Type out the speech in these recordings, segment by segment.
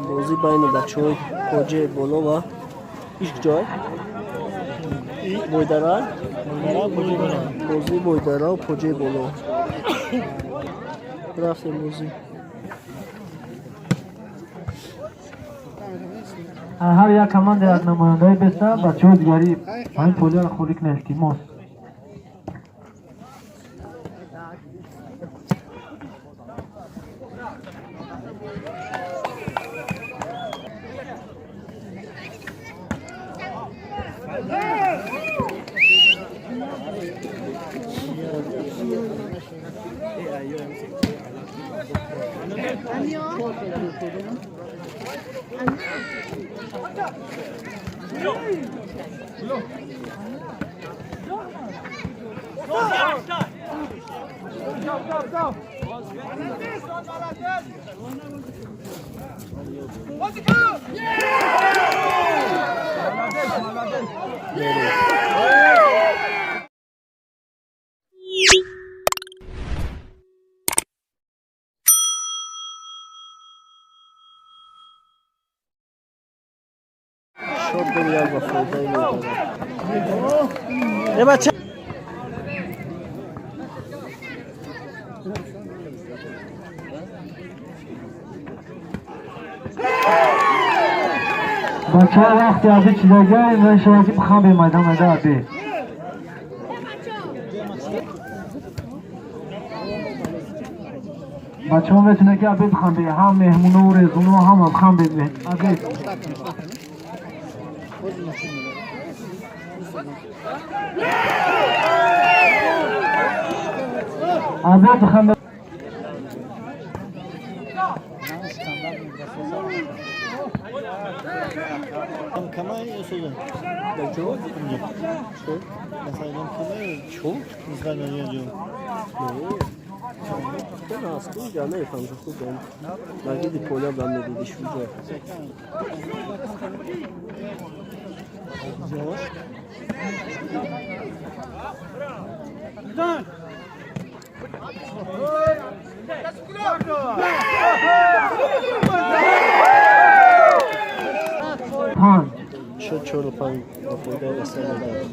بازی بین بچه‌های پاجه بالا و هیچ جای بویدرا بازی بویدرا و پاجه بالا رفتیم بازی هر یک کماند یک نماینده بسته بچه ها دیگری این پولی را خوریک نشتی ماست شد بریال با فایده یه بچه بچه ها وقتی از این چیزا گه من شما که بخوام به میدان میده عبی بچه ها میتونه که عبی بخوام به هم مهمونه و رزونه و هم بخوام به عبی عبی بخوام به Kamay usulü. Çok. Çok. Mesela ben kamay çok güzel oynuyorum. Ben aslında canı yapamam çok ben. Belki de pola ben de dedi şu joy. Zor. Dön. پنج شد 45 با فایده رسانه داره.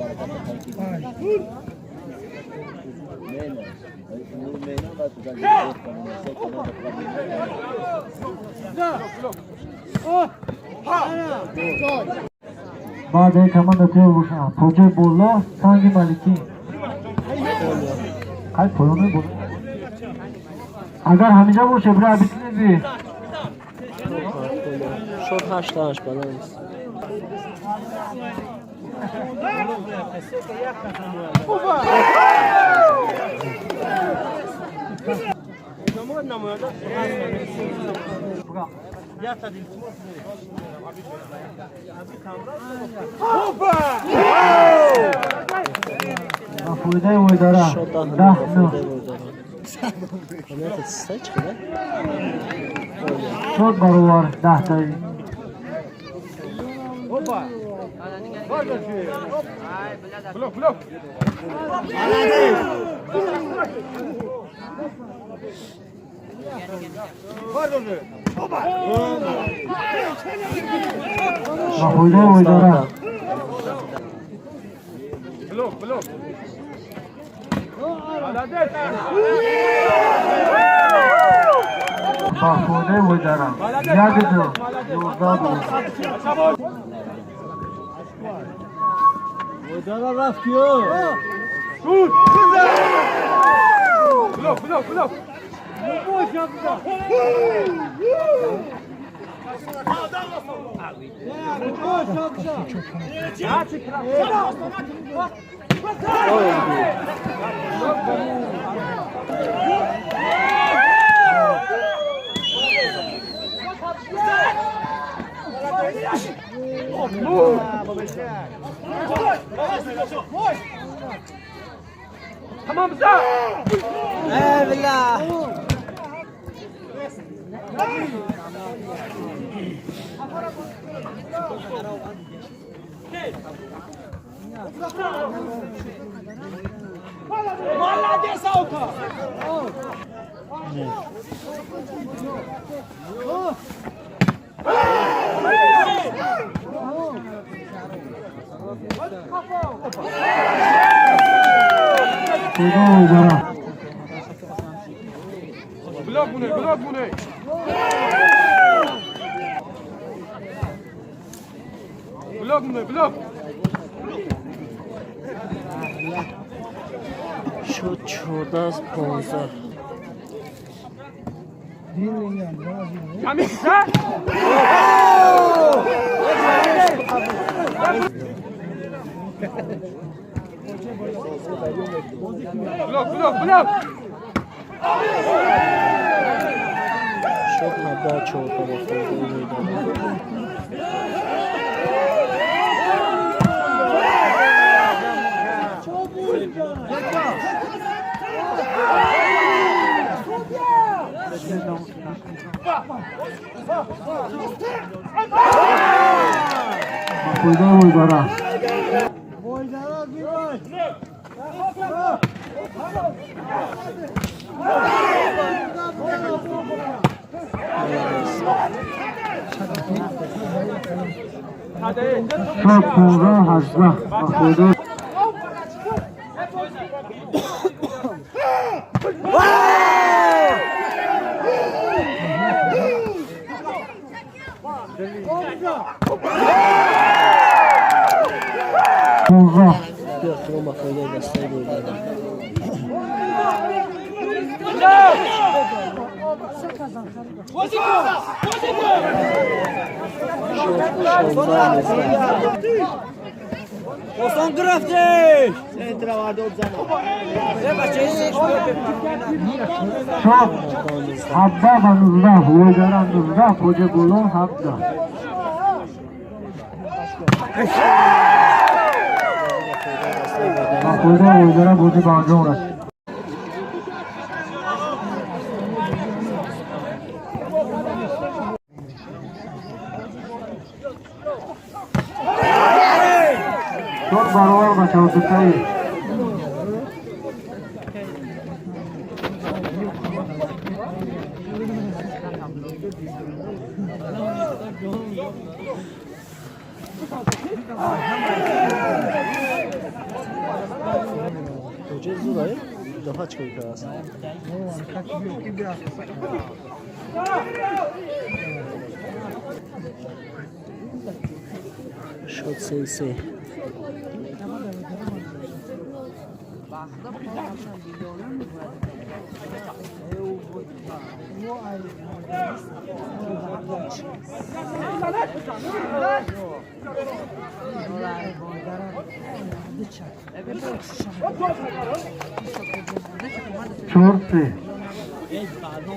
بعد یک کمان توی روشن پوجه بولا سنگ ملکی خیلی پایانه بود اگر همینجا باشه برای بیتونی بی شد 8 بالانس مفویده وی داره شد 10 نه همه تستای چقدر؟ شد بروار 10 تایی مفویده وی داره مفویده وی داره یک دو 11 Dara raftiyor. Şut! Blok! Boş yaptı. Tamam mı? Eyvallah. Молодец, Аука! نه خدا برا بلاک مونه بلاک شد 14 از 15. کمی کشن بلاک شد 17 14 با فوزه میدان. خدا برا شد 15 18 خدا بیا تو با فوزه دسته گل دادم. Osman grafti! Sen travado zana. Ne bachesi? شد 17 و 19 ویدارا 19 کجا گلون 17 خدا ویدارا بودی به انجام رسید شد برابر بچه ها دوتایی کجا زورای دفعه چکوی که هست شد 3-3. چورتی خدا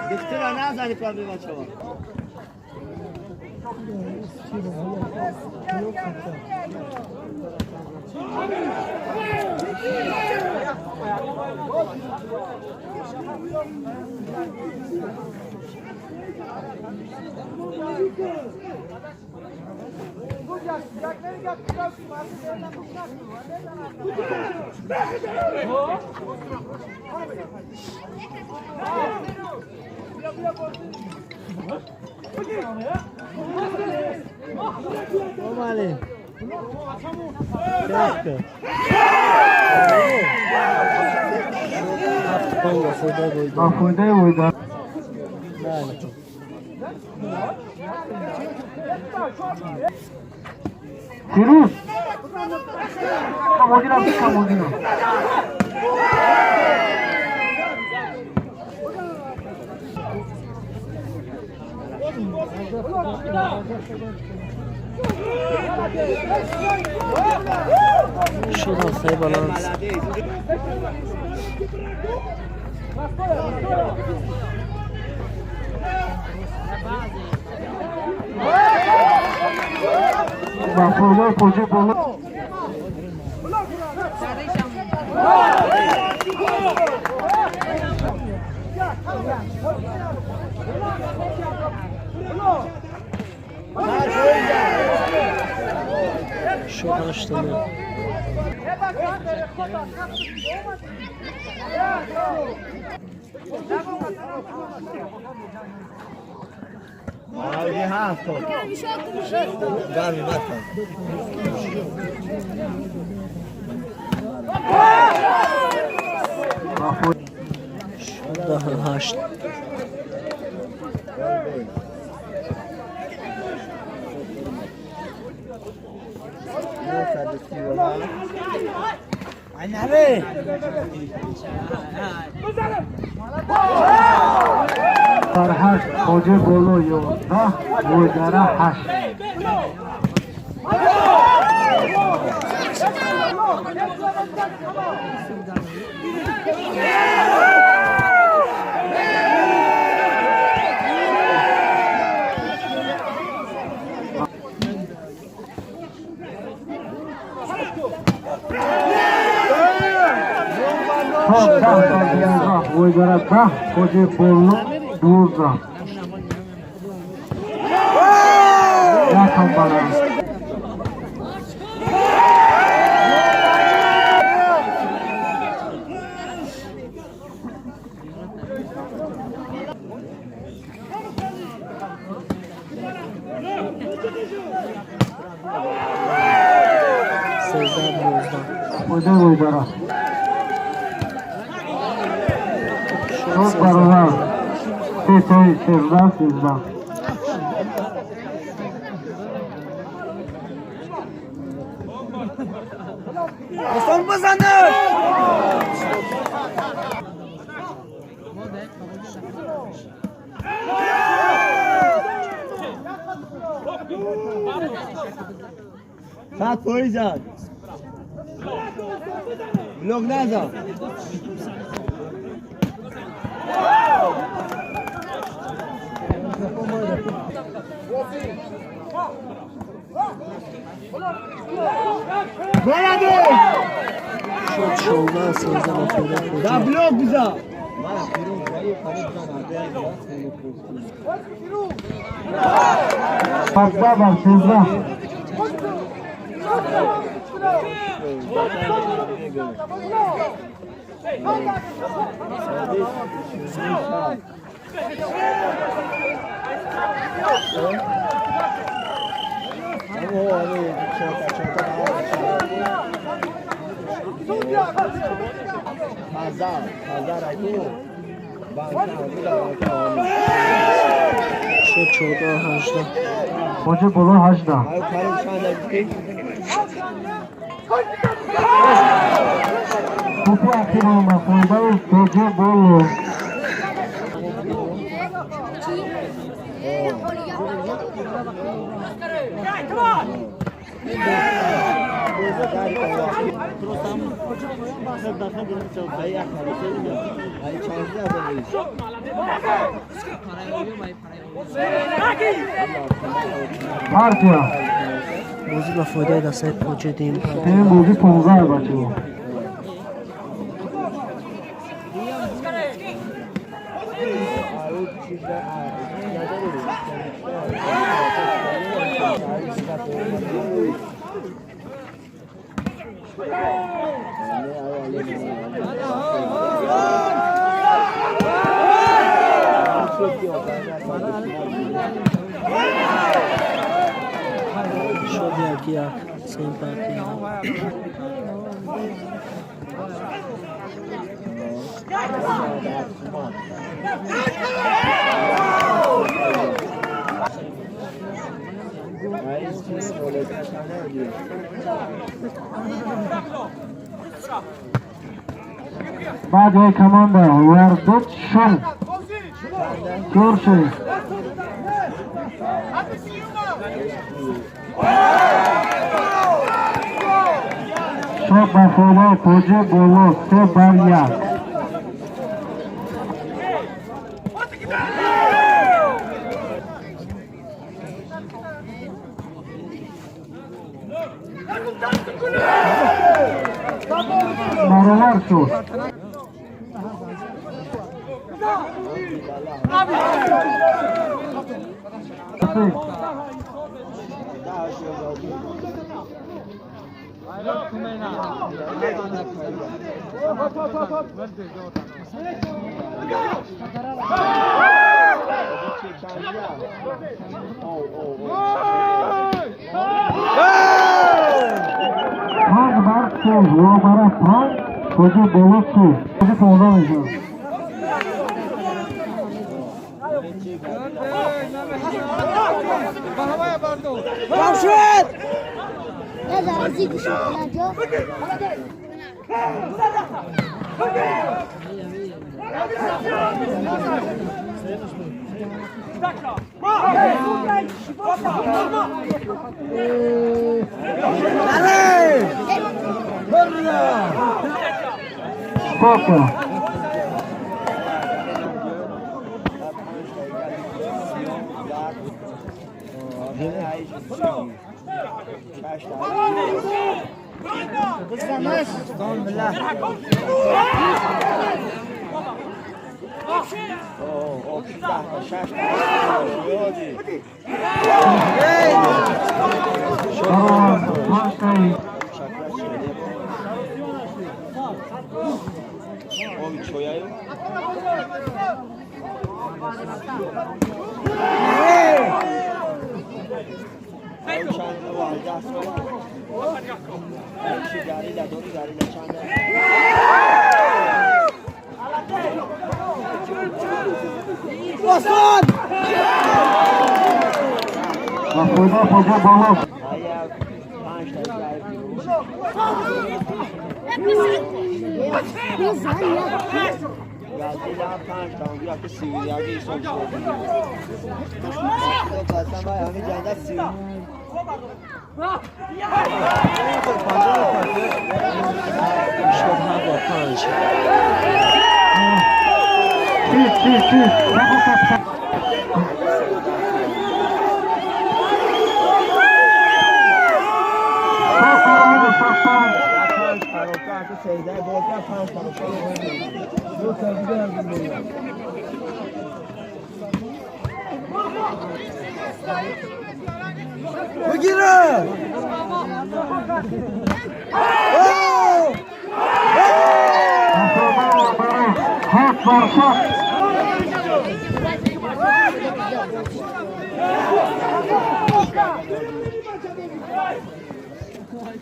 Diktura nazani pravi mačova. Omali. خدا ویدار فیروز کمودینا شد هفته بالانس مفعول پوجه بالا شد هشتمه آقای هست تو گرمی بستن شد ده هشت فرهش پوجه بالا 11 ویدره 8 ویدره 10 پوجه بالا 12 یکم بالانس ویدره ویدره شد برابر 13 اصلا بزنه ساعت پوری زد بلوک نزد بلده شد 16 13 مفعول دا پوجه بلوک بزن پنجده بر 13 شد 14 18 پوجه بالا 18 توپی اخیر مفعول پوجه بالا پارتیا بازی با فایده دسته پوجه دیم تیم بازی 15 بچه ها شد یکی سیم پارتی بعد یک کمانده وردت شل جور شد بخوره پوجه بولو 3-1 برابر شد वो हमारा स्थान मुझे बोलो से मुझे पौधा है Ramşet! Ya zarzi kuşuna jo. Coca. Boston! Podia bola.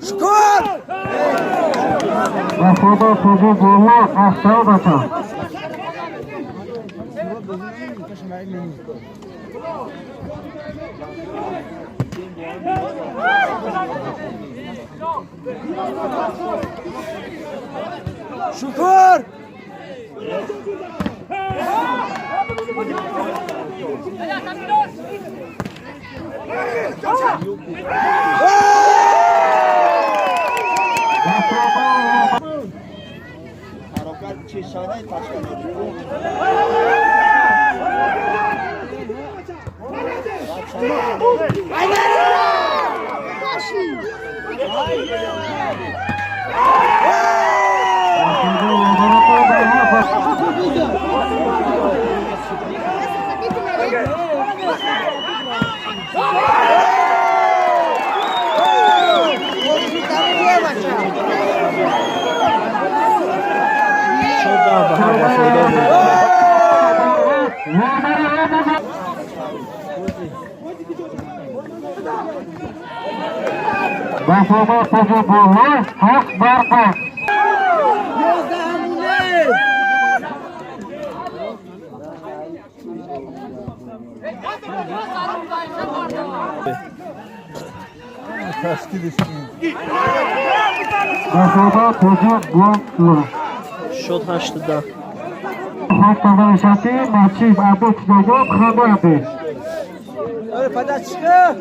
Skor! Afoda topu bola aşağı bata. Şükür! Bafoda topu bola hak barpa. Bafoda topu bola. Shot 8'da. Hatta şati maçı abut dogo khaba be. Öyle paydaş çıkı.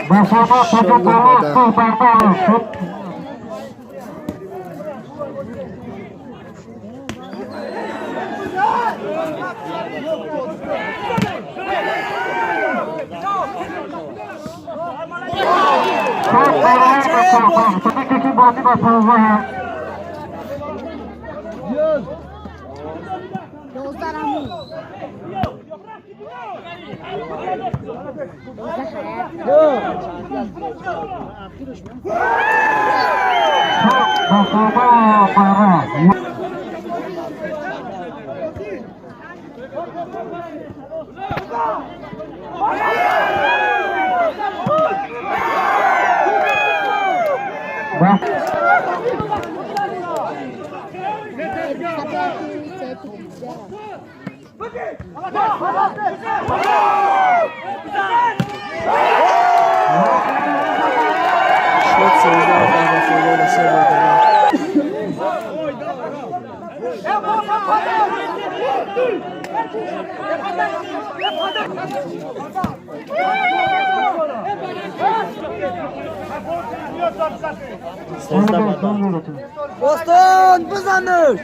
Bersama pada tahun pertama. Dostlar amı. Bersama para. İşlet seyirciler arkadaşlarıyla seyrediyorlar. Sezda bana. Doston buzanır.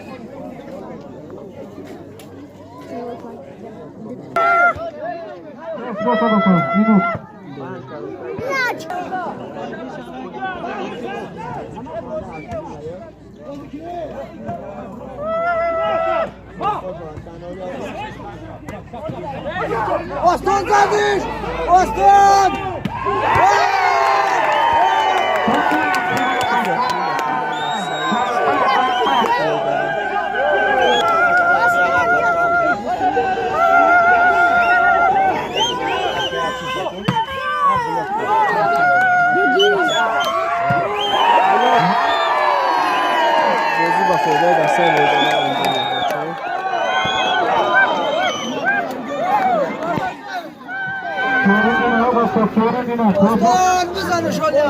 Minut. Doston kardeş. Doston. Gözü bakıyor da seyrediyorlar. Çorum'un havası, Çorum'un havası. Doston buzanır şöyle.